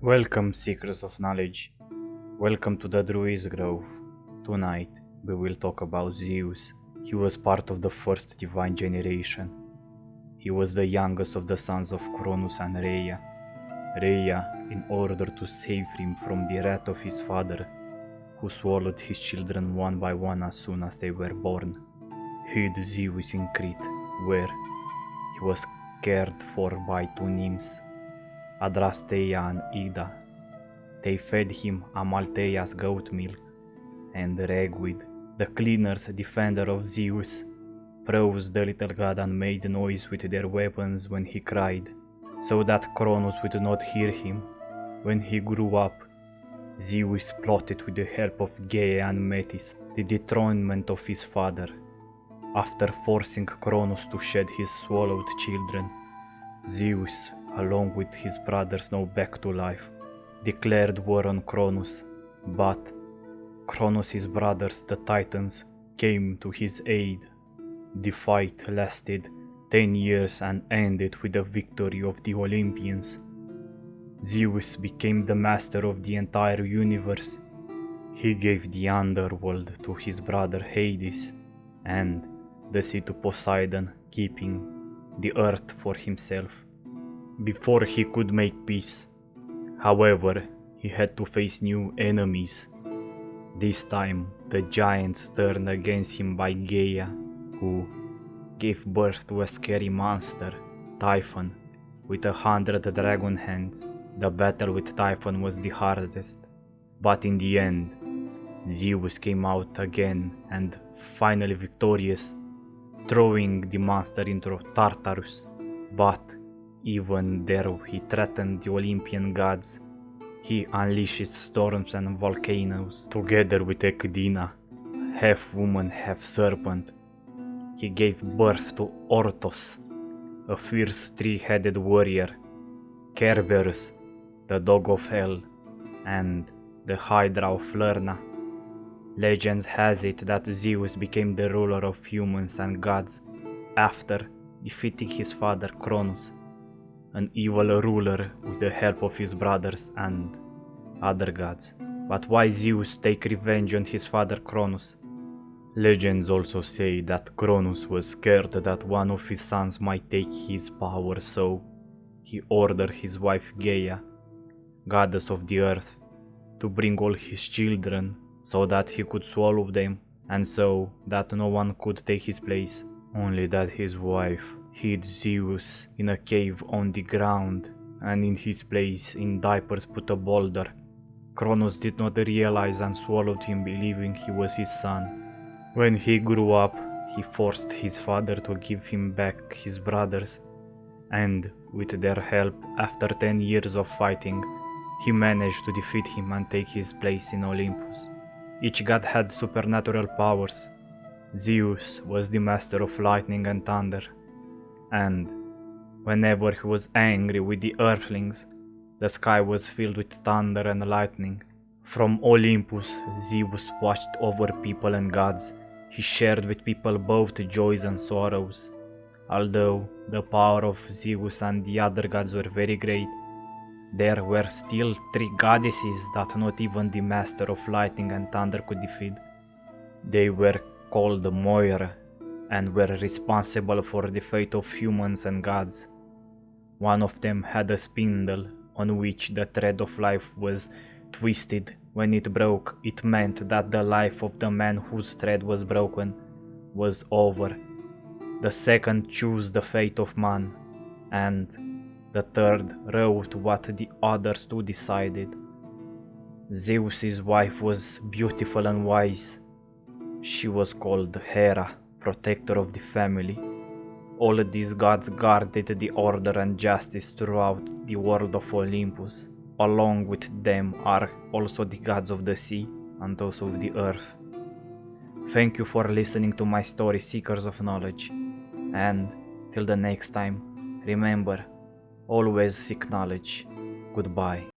Welcome, seekers of knowledge. Welcome to the Druid's Grove. Tonight, we will talk about Zeus. He was part of the first divine generation. He was the youngest of the sons of Cronus and Rhea. Rhea, in order to save him from the wrath of his father, who swallowed his children one by one as soon as they were born, hid Zeus in Crete, where he was cared for by two nymphs, Adrasteia and Ida. They fed him Amalthea's goat milk, and Ragweed, the cleaner's defender of Zeus, roused the little god and made noise with their weapons when he cried, so that Cronus would not hear him. When he grew up, Zeus plotted with the help of Gaia and Metis the dethronement of his father. After forcing Cronus to shed his swallowed children, Zeus, along with his brothers now back to life, declared war on Cronus, but Cronus' brothers, the Titans, came to his aid. The fight lasted 10 years and ended with the victory of the Olympians. Zeus became the master of the entire universe. He gave the underworld to his brother Hades, and the sea to Poseidon, keeping the earth for himself. Before he could make peace, however, he had to face new enemies. This time, the giants turned against him by Gaia, who gave birth to a scary monster, Typhon, with 100 dragon hands. The battle with Typhon was the hardest, but in the end, Zeus came out again and finally victorious, throwing the monster into Tartarus. But even there he threatened the Olympian gods. He unleashed storms and volcanoes, together with Ecdina, half woman, half serpent. He gave birth to Orthos, a fierce three-headed warrior, Kerberos, the dog of hell, and the Hydra of Lerna. Legend has it that Zeus became the ruler of humans and gods after defeating his father Cronus, an evil ruler with the help of his brothers and other gods. But why Zeus take revenge on his father Cronus? Legends also say that Cronus was scared that one of his sons might take his power, so he ordered his wife Gaia, goddess of the earth, to bring all his children so that he could swallow them, and so that no one could take his place. Only that his wife hid Zeus in a cave on the ground, and in his place in diapers put a boulder. Cronus did not realize and swallowed him, believing he was his son. When he grew up, he forced his father to give him back his brothers, and with their help, after 10 years of fighting, he managed to defeat him and take his place in Olympus. Each god had supernatural powers. Zeus was the master of lightning and thunder, and whenever he was angry with the earthlings, the sky was filled with thunder and lightning. From Olympus, Zeus watched over people and gods. He shared with people both joys and sorrows. Although the power of Zeus and the other gods were very great, there were still 3 goddesses that not even the master of lightning and thunder could defeat. They were called Moira, and were responsible for the fate of humans and gods. One of them had a spindle on which the thread of life was twisted. When it broke, it meant that the life of the man whose thread was broken was over. The second chose the fate of man, and the third wrote what the others two decided. Zeus's wife was beautiful and wise. She was called Hera, protector of the family. All these gods guarded the order and justice throughout the world of Olympus. Along with them are also the gods of the sea and those of the earth. Thank you for listening to my story, seekers of knowledge. And till the next time, remember, always seek knowledge. Goodbye.